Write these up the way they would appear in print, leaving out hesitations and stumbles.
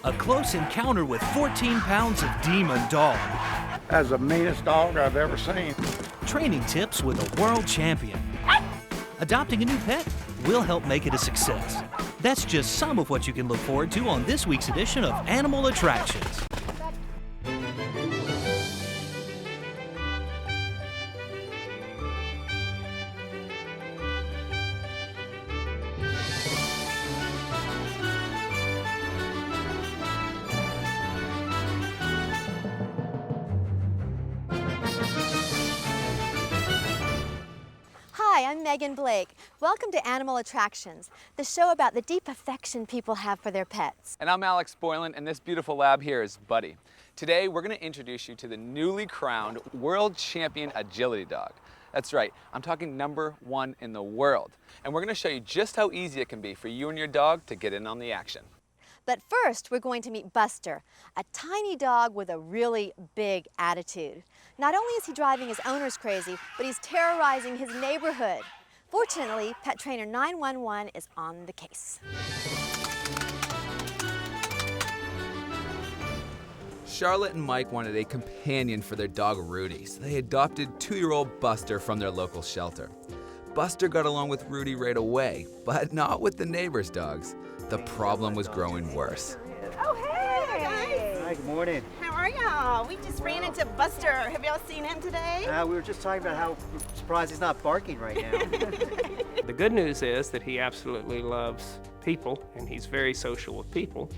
A close encounter with 14 pounds of demon dog. That's the meanest dog I've ever seen. Training tips with a world champion. Adopting a new pet will help make it a success. That's just some of what you can look forward to on this week's edition of Animal Attractions. Hi, I'm Megan Blake. Welcome to Animal Attractions, the show about the deep affection people have for their pets. And I'm Alex Boylan, and this beautiful lab here is Buddy. Today, we're going to introduce you to the newly crowned World Champion Agility Dog. That's right, I'm talking #1 in the world. And we're going to show you just how easy it can be for you and your dog to get in on the action. But first, we're going to meet Buster, a tiny dog with a really big attitude. Not only is he driving his owners crazy, but he's terrorizing his neighborhood. Fortunately, Pet Trainer 911 is on the case. Charlotte and Mike wanted a companion for their dog Rudy, so they adopted 2-year-old Buster from their local shelter. Buster got along with Rudy right away, but not with the neighbors' dogs. The problem was growing worse. Oh, hey! Hi, good morning. How are y'all? We just ran into Buster. Have y'all seen him today? We were just talking about how we're surprised he's not barking right now. The good news is that he absolutely loves people, and he's very social with people.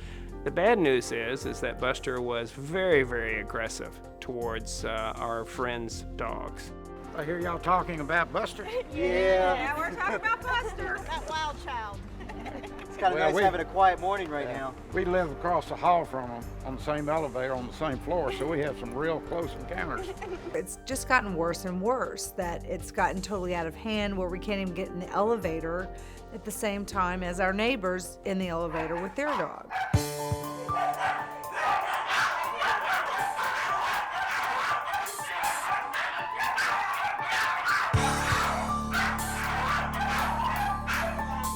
The bad news is that Buster was very, very aggressive towards our friends' dogs. I hear y'all talking about Buster. Yeah, we're talking about Buster. That wild child. It's kind of nice having a quiet morning right now. We live across the hall from him on the same elevator on the same floor, so we have some real close encounters. It's just gotten worse and worse, that it's gotten totally out of hand where we can't even get in the elevator at the same time as our neighbors in the elevator with their dog.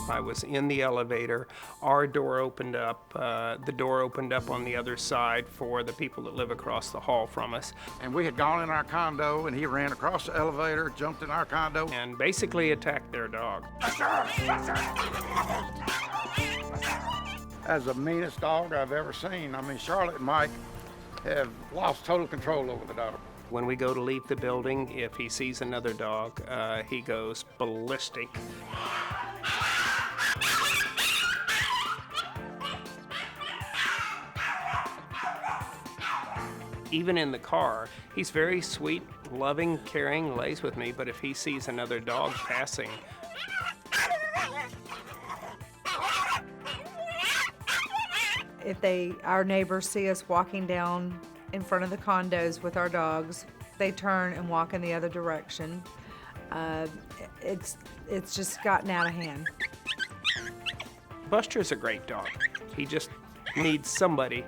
I was in the elevator, our door opened up, the door opened up on the other side for the people that live across the hall from us. And we had gone in our condo, and he ran across the elevator, jumped in our condo, And basically attacked their dog. That's the meanest dog I've ever seen. I mean, Charlotte and Mike have lost total control over the dog. When we go to leave the building, if he sees another dog, he goes ballistic. Even in the car, he's very sweet, loving, caring, lays with me, but if he sees another dog passing, If our neighbors see us walking down in front of the condos with our dogs, they turn and walk in the other direction. It's just gotten out of hand. Buster's a great dog. He just needs somebody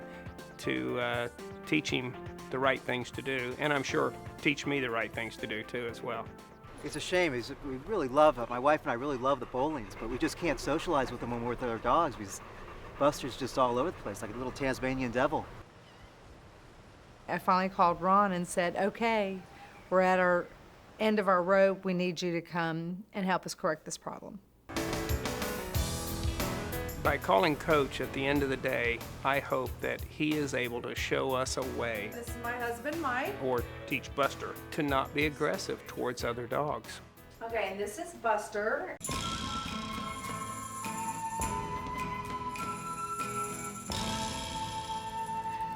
to teach him the right things to do, and I'm sure teach me the right things to do too as well. It's a shame. We really love, my wife and I really love the Bolings, but we just can't socialize with them when we're with our dogs because Buster's just all over the place, like a little Tasmanian devil. I finally called Ron and said, okay, we're at our end of our rope. We need you to come and help us correct this problem. By calling Coach at the end of the day, I hope that he is able to show us a way, This is my husband, Mike. or teach Buster, to not be aggressive towards other dogs. Okay, and this is Buster.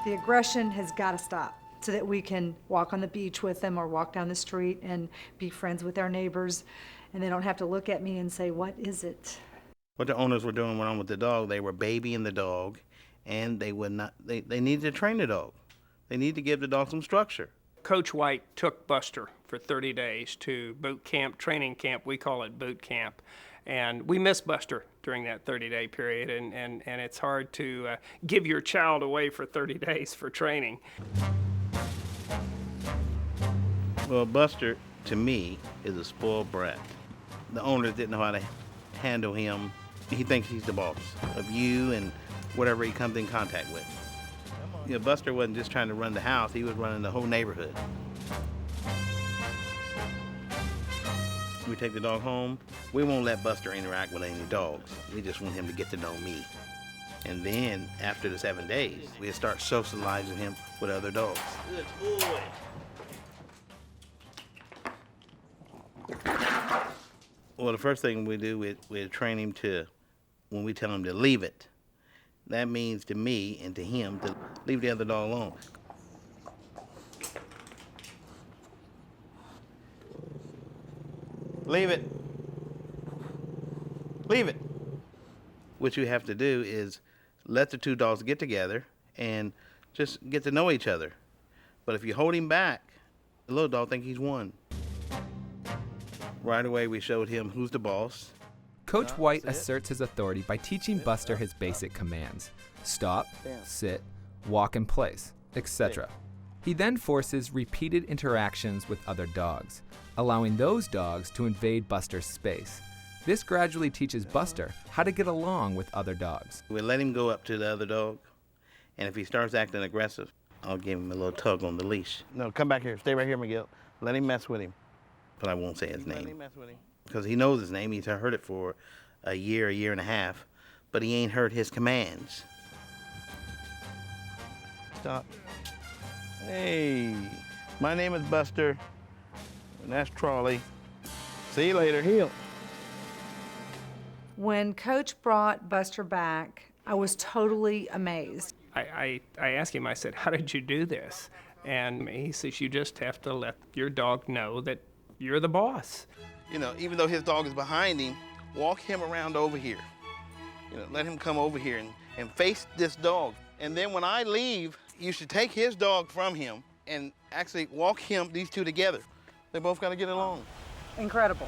The aggression has got to stop so that we can walk on the beach with them or walk down the street and be friends with our neighbors, and they don't have to look at me and say, what is it? What the owners were doing when I'm with the dog, they were babying the dog, and they needed to train the dog. They need to give the dog some structure. Coach White took Buster for 30 days to boot camp, training camp, we call it boot camp. And we missed Buster during that 30-day period, and it's hard to give your child away for 30 days for training. Well, Buster, to me, is a spoiled brat. The owners didn't know how to handle him. He thinks he's the boss of you and whatever he comes in contact with. You know, Buster wasn't just trying to run the house, he was running the whole neighborhood. We take the dog home, we won't let Buster interact with any dogs. We just want him to get to know me. And then, after the 7 days, we start socializing him with other dogs. Good boy. Well, the first thing we do, we train him to, when we tell him to leave it, that means to me and to him to leave the other dog alone. Leave it. Leave it. What you have to do is let the two dogs get together and just get to know each other. But if you hold him back, the little dog thinks he's won. Right away, we showed him who's the boss. Coach White asserts his authority by teaching Buster his basic commands: stop, sit, walk in place, etc. He then forces repeated interactions with other dogs, allowing those dogs to invade Buster's space. This gradually teaches Buster how to get along with other dogs. We let him go up to the other dog, and if he starts acting aggressive, I'll give him a little tug on the leash. No, come back here. Stay right here, Miguel. Let him mess with him. But I won't say his name. Let him mess with him. Because he knows his name. He's heard it for a year and a half, but he ain't heard his commands. Stop. Hey, my name is Buster, and that's Trolley. See you later. Heel. When Coach brought Buster back, I was totally amazed. I asked him, I said, how did you do this? And he says, you just have to let your dog know that you're the boss. You know, even though his dog is behind him, walk him around over here. You know, let him come over here and face this dog. And then when I leave, you should take his dog from him and actually walk these two together. They both got to get along. Incredible.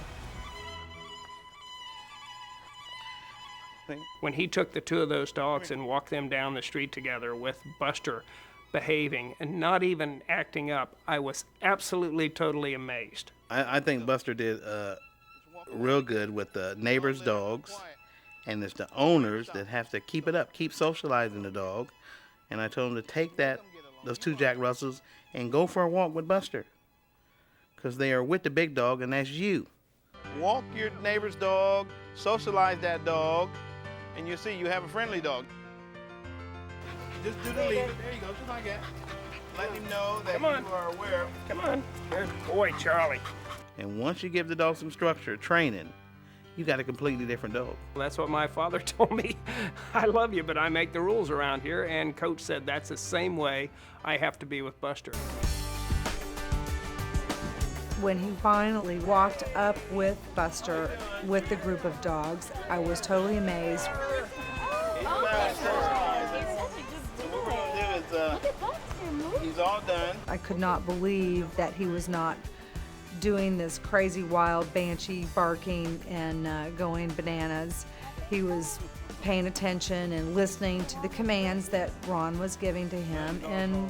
When he took the two of those dogs and walked them down the street together with Buster behaving and not even acting up, I was absolutely, totally amazed. I think Buster did real good with the neighbors' dogs, and it's the owners that have to keep it up, keep socializing the dog. And I told him to take those two Jack Russells and go for a walk with Buster, because they are with the big dog, and that's you. Walk your neighbor's dog, socialize that dog, and you'll see you have a friendly dog. Just do the lead. There you go, just like that. Let him know that you are aware. Come on. Good boy, Charlie. And once you give the dog some structure, training, you got a completely different dog. That's what my father told me. I love you, but I make the rules around here, and Coach said that's the same way I have to be with Buster. When he finally walked up with Buster with the group of dogs, I was totally amazed. He's all done. I could not believe that he was not doing this crazy wild banshee barking and going bananas. He was paying attention and listening to the commands that Ron was giving to him and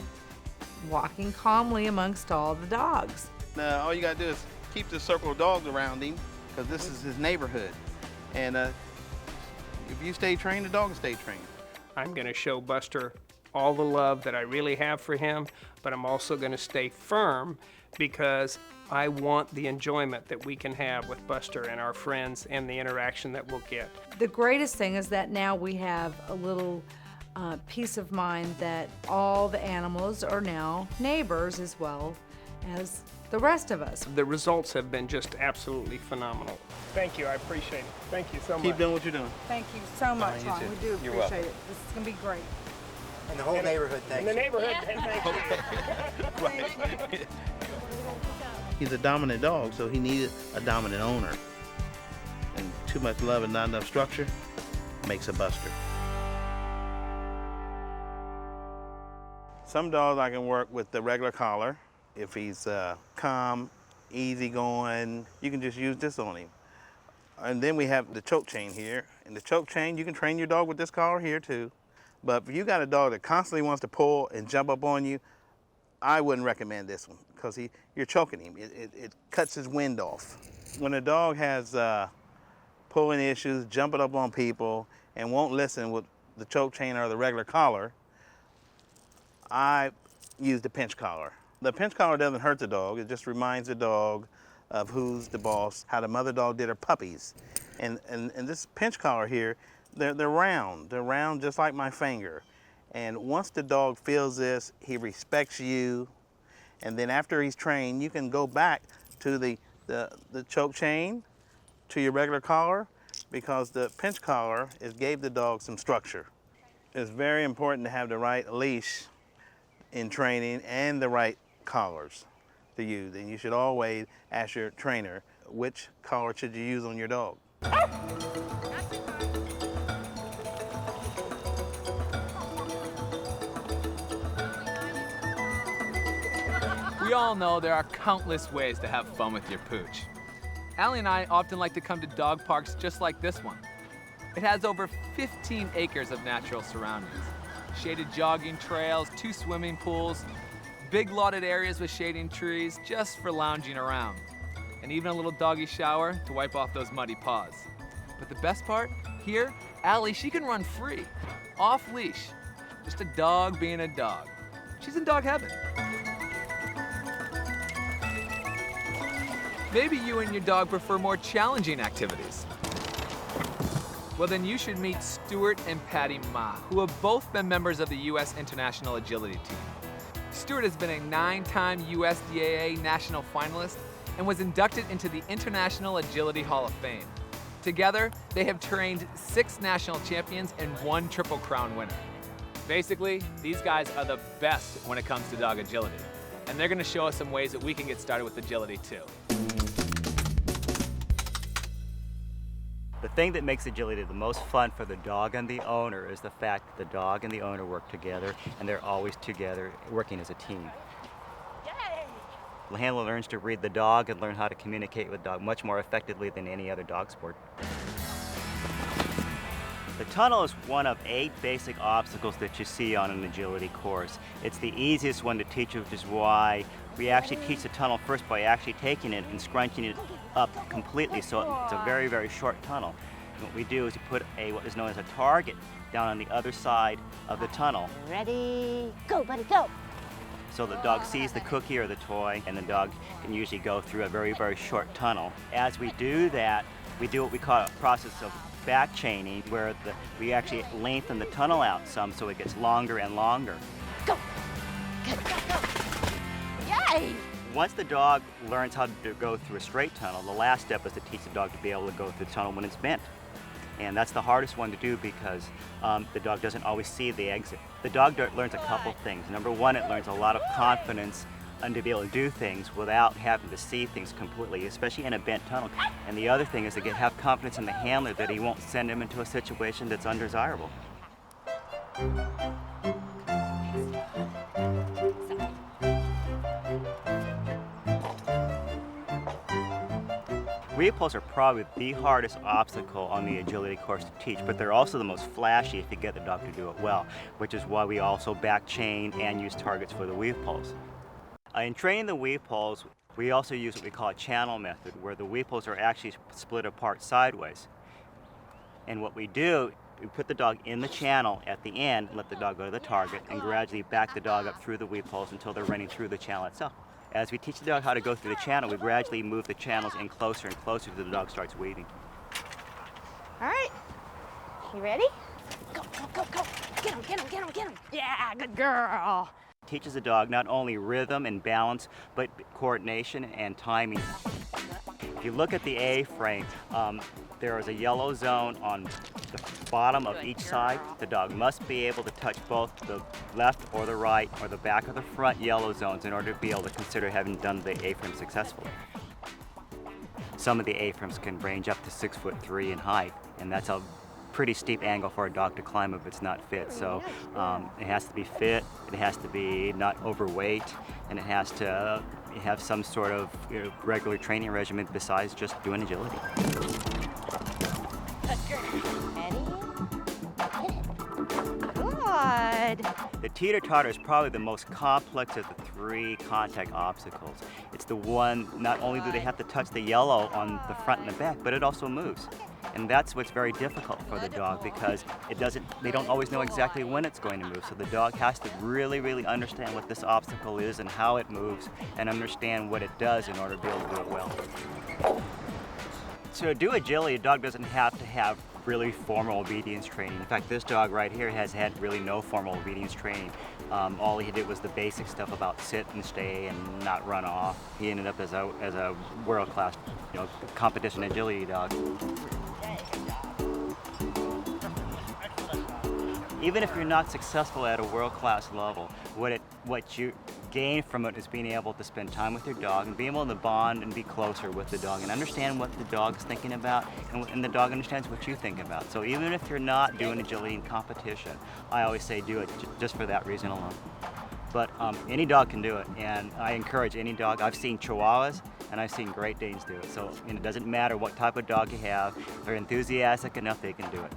walking calmly amongst all the dogs. Now, all you gotta do is keep the circle of dogs around him, because this is his neighborhood. And if you stay trained, the dog will stay trained. I'm going to show Buster all the love that I really have for him, but I'm also going to stay firm because I want the enjoyment that we can have with Buster and our friends and the interaction that we'll get. The greatest thing is that now we have a little peace of mind that all the animals are now neighbors as well as the rest of us. The results have been just absolutely phenomenal. Thank you, I appreciate it. Thank you so much. Keep doing what you're doing. Thank you so much, you Ron. too. We do You're appreciate welcome. it. This is going to be great. And the whole neighborhood, thanks. In the neighborhood, thank you. He's a dominant dog, so he needed a dominant owner. And too much love and not enough structure makes a Buster. Some dogs I can work with the regular collar. If he's calm, easygoing, you can just use this on him. And then we have the choke chain here. And the choke chain, you can train your dog with this collar here too. But if you got a dog that constantly wants to pull and jump up on you, I wouldn't recommend this one, because you're choking him. It cuts his wind off. When a dog has pulling issues, jumping up on people, and won't listen the choke chain or the regular collar, I use the pinch collar. The pinch collar doesn't hurt the dog. It just reminds the dog of who's the boss, how the mother dog did her puppies. And this pinch collar here, they're round. They're round just like my finger. And once the dog feels this, he respects you. And then after he's trained, you can go back to the choke chain, to your regular collar, because the pinch collar gave the dog some structure. It's very important to have the right leash in training and the right collars to use. And you should always ask your trainer, which collar should you use on your dog? We all know there are countless ways to have fun with your pooch. Allie and I often like to come to dog parks just like this one. It has over 15 acres of natural surroundings. Shaded jogging trails, 2 swimming pools, big lauded areas with shading trees just for lounging around. And even a little doggy shower to wipe off those muddy paws. But the best part, here, Allie, she can run free, off leash. Just a dog being a dog. She's in dog heaven. Maybe you and your dog prefer more challenging activities. Well, then you should meet Stuart and Patty Ma, who have both been members of the U.S. International Agility Team. Stuart has been a 9-time USDAA national finalist and was inducted into the International Agility Hall of Fame. Together, they have trained 6 national champions and 1 Triple Crown winner. Basically, these guys are the best when it comes to dog agility. And they're gonna show us some ways that we can get started with agility too. The thing that makes agility the most fun for the dog and the owner is the fact that the dog and the owner work together, and they're always together working as a team. The handler learns to read the dog and learn how to communicate with the dog much more effectively than any other dog sport. The tunnel is one of 8 basic obstacles that you see on an agility course. It's the easiest one to teach, which is why we actually teach the tunnel first by actually taking it and scrunching it up completely, so it's a very, very short tunnel. And what we do is we put what is known as a target down on the other side of the tunnel. Ready, go, buddy, go. So the dog sees the cookie or the toy, and the dog can usually go through a very, very short tunnel. As we do that, we do what we call a process of back chaining, where we actually lengthen the tunnel out some so it gets longer and longer. Go, go, go, go. Yay! Once the dog learns how to go through a straight tunnel, the last step is to teach the dog to be able to go through the tunnel when it's bent. And that's the hardest one to do because the dog doesn't always see the exit. The dog learns a couple things. Number one, it learns a lot of confidence and to be able to do things without having to see things completely, especially in a bent tunnel. And the other thing is to have confidence in the handler that he won't send him into a situation that's undesirable. Wheel pulls are probably the hardest obstacle on the agility course to teach, but they're also the most flashy if you get the dog to do it well, which is why we also back chain and use targets for the weave pulls. In training the weave pulls, we also use what we call a channel method, where the weave pulls are actually split apart sideways. And what we do, we put the dog in the channel at the end, let the dog go to the target, and gradually back the dog up through the weave pulls until they're running through the channel itself. As we teach the dog how to go through the channel, we gradually move the channels in closer and closer until the dog starts weaving. All right, you ready? Go, go, go, go. Get him, get him, get him, get him. Yeah, good girl. Teaches the dog not only rhythm and balance, but coordination and timing. If you look at the A-frame, there is a yellow zone on the bottom of each side. The dog must be able to touch both the left or the right or the back or the front yellow zones in order to be able to consider having done the A-frame successfully. Some of the A-frames can range up to 6'3" in height, and that's a pretty steep angle for a dog to climb if it's not fit. So it has to be fit, it has to be not overweight, and it has to have some sort of regular training regimen besides just doing agility. Good. The teeter-totter is probably the most complex of the 3 contact obstacles. It's the one, not only do they have to touch the yellow on the front and the back, but it also moves. And that's what's very difficult for the dog because it doesn't they don't always know exactly when it's going to move. So the dog has to really, really understand what this obstacle is and how it moves and understand what it does in order to be able to do it well. To do agility, a dog doesn't have to have really formal obedience training. In fact, this dog right here has had really no formal obedience training. All he did was the basic stuff about sit and stay and not run off. He ended up as a world-class, competition agility dog. Even if you're not successful at a world-class level, what you gain from it is being able to spend time with your dog and being able to bond and be closer with the dog and understand what the dog's thinking about, and the dog understands what you think about. So even if you're not doing agility in competition, I always say do it just for that reason alone. But any dog can do it, and I encourage any dog. I've seen Chihuahuas and I've seen Great Danes do it. So it doesn't matter what type of dog you have, if they're enthusiastic enough, they can do it.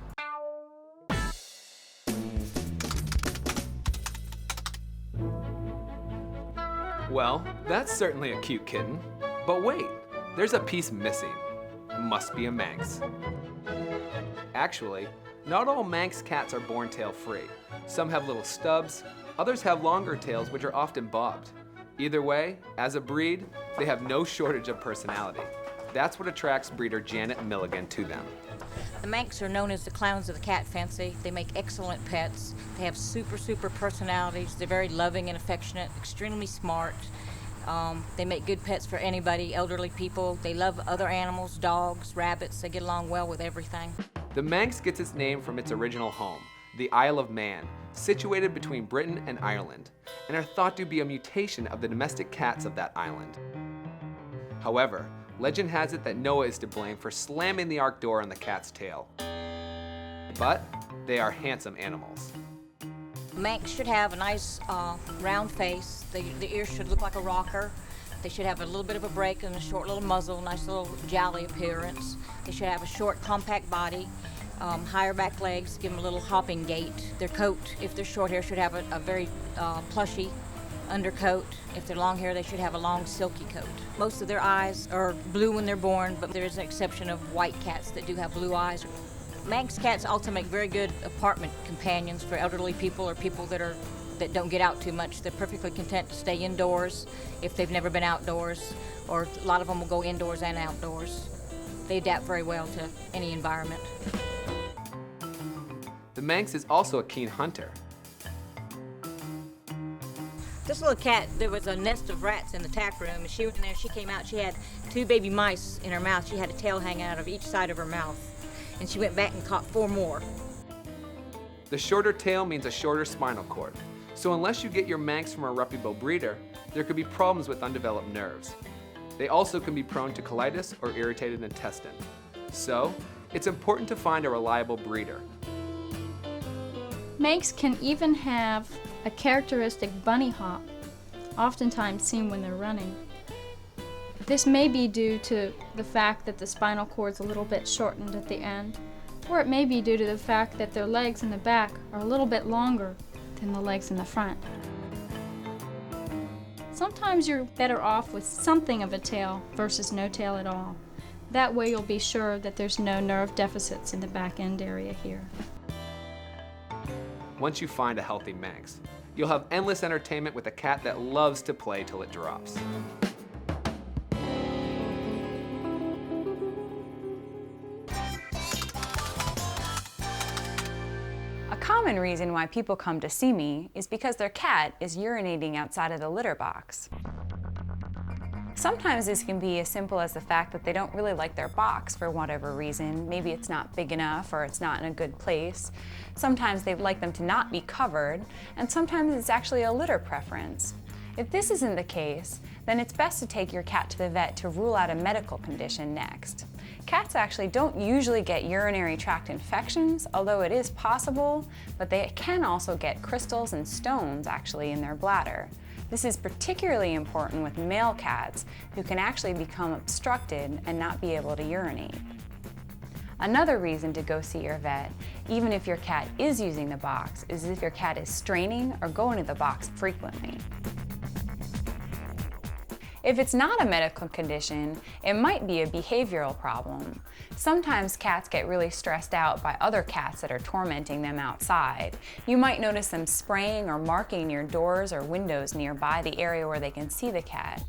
Well, that's certainly a cute kitten. But wait, there's a piece missing. Must be a Manx. Actually, not all Manx cats are born tail-free. Some have little stubs, others have longer tails which are often bobbed. Either way, as a breed, they have no shortage of personality. That's what attracts breeder Janet Milligan to them. The Manx are known as the clowns of the cat fancy. They make excellent pets. They have super personalities. They're very loving and affectionate, extremely smart. They make good pets for anybody, elderly people. They love other animals, dogs, rabbits. They get along well with everything. The Manx gets its name from its original home, the Isle of Man, situated between Britain and Ireland, and are thought to be a mutation of the domestic cats of that island. However, legend has it that Noah is to blame for slamming the Ark door on the cat's tail. But they are handsome animals. Manx should have a nice round face. The ears should look like a rocker. They should have a little bit of a break and a short little muzzle, nice little jowly appearance. They should have a short, compact body, higher back legs, give them a little hopping gait. Their coat, if they're short hair, should have a very plushy undercoat. If they're long hair, they should have a long, silky coat. Most of their eyes are blue when they're born, but there is an exception of white cats that do have blue eyes. Manx cats also make very good apartment companions for elderly people or people that don't get out too much. They're perfectly content to stay indoors if they've never been outdoors, or a lot of them will go indoors and outdoors. They adapt very well to any environment. The Manx is also a keen hunter. This little cat, there was a nest of rats in the tack room, and she went in there, she came out, she had 2 baby mice in her mouth. She had a tail hanging out of each side of her mouth, and she went back and caught 4 more. The shorter tail means a shorter spinal cord, so unless you get your Manx from a reputable breeder, there could be problems with undeveloped nerves. They also can be prone to colitis or irritated intestine. So, it's important to find a reliable breeder. Manx can even have a characteristic bunny hop, oftentimes seen when they're running. This may be due to the fact that the spinal cord's a little bit shortened at the end, or it may be due to the fact that their legs in the back are a little bit longer than the legs in the front. Sometimes you're better off with something of a tail versus no tail at all. That way you'll be sure that there's no nerve deficits in the back end area here. Once you find a healthy Manx, you'll have endless entertainment with a cat that loves to play till it drops. A common reason why people come to see me is because their cat is urinating outside of the litter box. Sometimes this can be as simple as the fact that they don't really like their box for whatever reason. Maybe it's not big enough or it's not in a good place. Sometimes they'd like them to not be covered, and sometimes it's actually a litter preference. If this isn't the case, then it's best to take your cat to the vet to rule out a medical condition next. Cats actually don't usually get urinary tract infections, although it is possible, but they can also get crystals and stones actually in their bladder. This is particularly important with male cats who can actually become obstructed and not be able to urinate. Another reason to go see your vet, even if your cat is using the box, is if your cat is straining or going to the box frequently. If it's not a medical condition, it might be a behavioral problem. Sometimes cats get really stressed out by other cats that are tormenting them outside. You might notice them spraying or marking near doors or windows nearby the area where they can see the cat.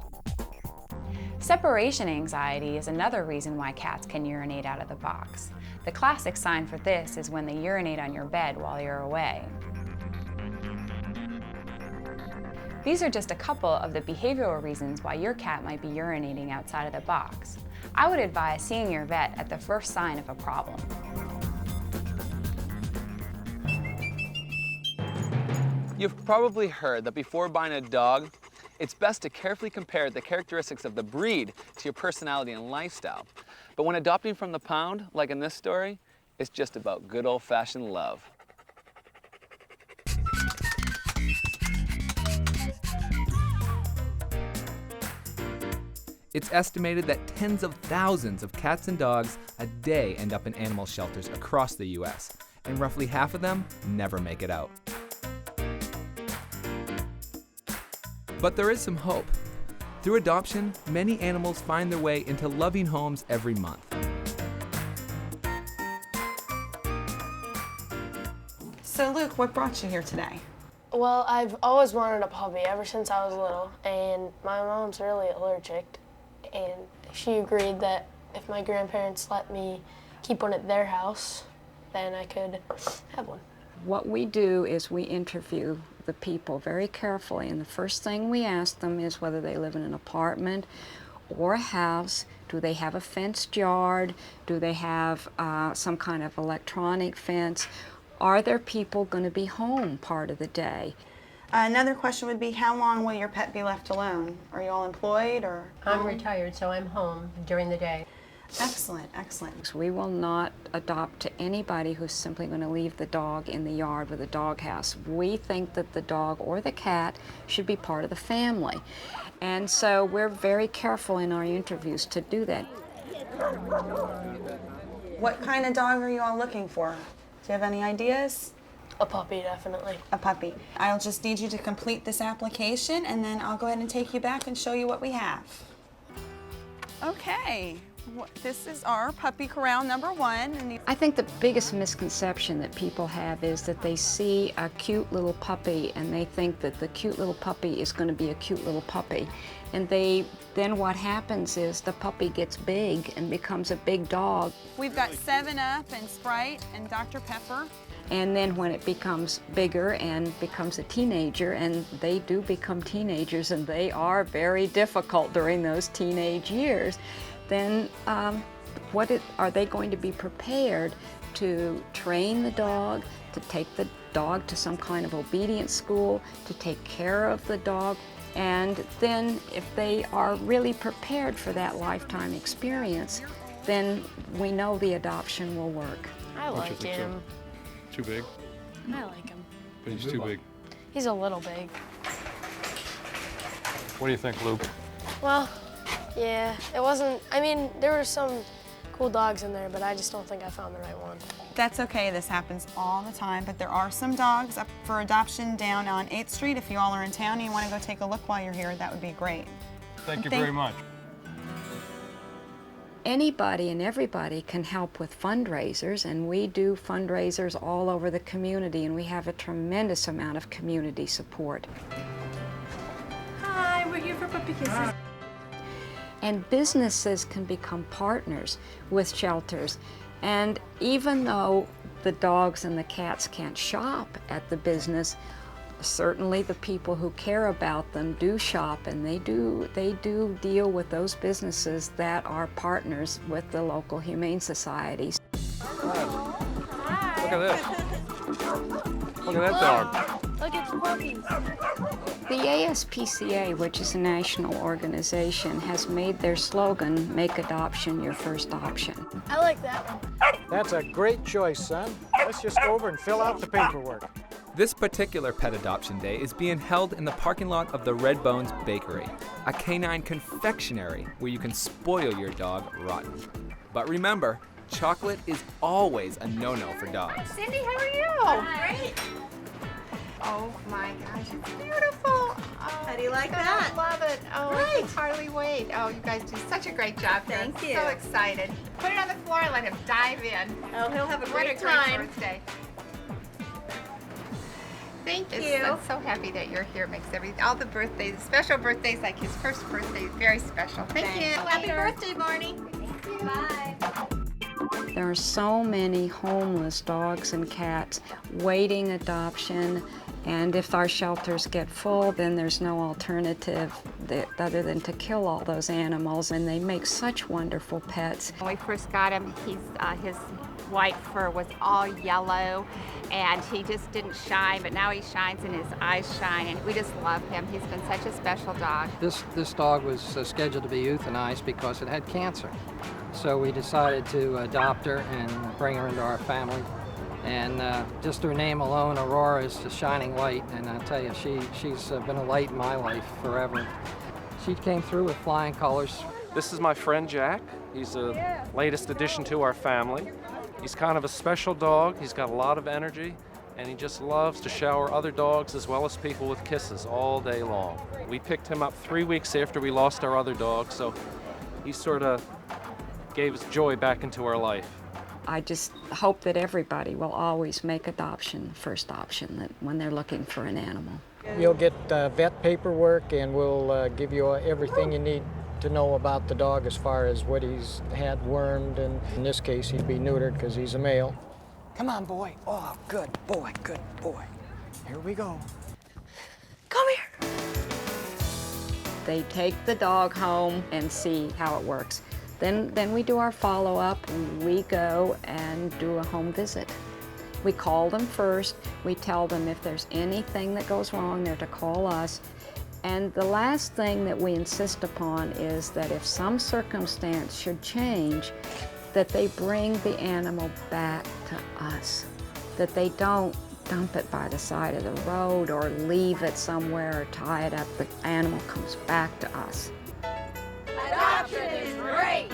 Separation anxiety is another reason why cats can urinate out of the box. The classic sign for this is when they urinate on your bed while you're away. These are just a couple of the behavioral reasons why your cat might be urinating outside of the box. I would advise seeing your vet at the first sign of a problem. You've probably heard that before buying a dog, it's best to carefully compare the characteristics of the breed to your personality and lifestyle. But when adopting from the pound, like in this story, it's just about good old-fashioned love. It's estimated that tens of thousands of cats and dogs a day end up in animal shelters across the U.S., and roughly half of them never make it out. But there is some hope. Through adoption, many animals find their way into loving homes every month. So Luke, what brought you here today? Well, I've always wanted a puppy ever since I was little, and my mom's really allergic, and she agreed that if my grandparents let me keep one at their house, then I could have one. What we do is we interview the people very carefully, and the first thing we ask them is whether they live in an apartment or a house. Do they have a fenced yard? Do they have some kind of electronic fence? Are there people going to be home part of the day? Another question would be, how long will your pet be left alone? Are you all employed or? I'm retired, so I'm home during the day. Excellent, excellent. We will not adopt to anybody who's simply going to leave the dog in the yard with a dog house. We think that the dog or the cat should be part of the family. And so we're very careful in our interviews to do that. What kind of dog are you all looking for? Do you have any ideas? A puppy, definitely. A puppy. I'll just need you to complete this application, and then I'll go ahead and take you back and show you what we have. Okay. This is our puppy corral number 1. And I think the biggest misconception that people have is that they see a cute little puppy and they think that the cute little puppy is going to be a cute little puppy. And then what happens is the puppy gets big and becomes a big dog. We've got 7-Up and Sprite and Dr. Pepper. And then when it becomes bigger and becomes a teenager, and they do become teenagers and they are very difficult during those teenage years, then are they going to be prepared to train the dog, to take the dog to some kind of obedience school, to take care of the dog? And then if they are really prepared for that lifetime experience, then we know the adoption will work. I like him. Too big? I like him. But he's too big. He's a little big. What do you think, Luke? Well, yeah, it wasn't, I mean, there were some cool dogs in there, but I just don't think I found the right one. That's okay, this happens all the time, but there are some dogs up for adoption down on 8th Street. If you all are in town and you want to go take a look while you're here, that would be great. Thank you very much. Anybody and everybody can help with fundraisers, and we do fundraisers all over the community, and we have a tremendous amount of community support. Hi, we're here for puppy kisses. And businesses can become partners with shelters. And even though the dogs and the cats can't shop at the business, certainly the people who care about them do shop, and they do deal with those businesses that are partners with the local humane societies. Look at this. Look at that dog. Look at the puppies. The ASPCA, which is a national organization, has made their slogan, "Make adoption your first option." I like that one. That's a great choice, son. Let's just go over and fill out the paperwork. This particular pet adoption day is being held in the parking lot of the Red Bones Bakery, a canine confectionery where you can spoil your dog rotten. But remember, chocolate is always a no-no for dogs. Cindy, how are you? Great. Oh my gosh, it's beautiful. How do you like that? I love it. Oh, I Great. can hardly wait. Oh, you guys do such a great job here. Thank I'm you. so excited. Put it on the floor and let him dive in. Oh, he'll have a What great a time. great birthday. Thank Thank you. you. I'm so happy that you're here. It makes all the birthdays, special birthdays like his first birthday, very special. Thank you. Happy birthday, Barney. Bye. There are so many homeless dogs and cats waiting adoption, and if our shelters get full, then there's no alternative other than to kill all those animals, and they make such wonderful pets. When we first got him, his white fur was all yellow, and he just didn't shine, but now he shines and his eyes shine, and we just love him. He's been such a special dog. This dog was scheduled to be euthanized because it had cancer. So we decided to adopt her and bring her into our family. And just her name alone, Aurora, is a shining light. And I tell you, she's been a light in my life forever. She came through with flying colors. This is my friend Jack. He's the latest addition to our family. He's kind of a special dog. He's got a lot of energy, and he just loves to shower other dogs as well as people with kisses all day long. We picked him up 3 weeks after we lost our other dog, so he sort of gave us joy back into our life. I just hope that everybody will always make adoption first option that when they're looking for an animal. You'll get vet paperwork, and we'll give you everything you need to know about the dog as far as what he's had wormed, and in this case he'd be neutered because he's a male. Come on, boy. Oh, good boy, good boy. Here we go. Come here. They take the dog home and see how it works. Then we do our follow-up, and we go and do a home visit. We call them first. We tell them if there's anything that goes wrong, they're to call us. And the last thing that we insist upon is that if some circumstance should change, that they bring the animal back to us, that they don't dump it by the side of the road or leave it somewhere or tie it up. The animal comes back to us. Adoption is great.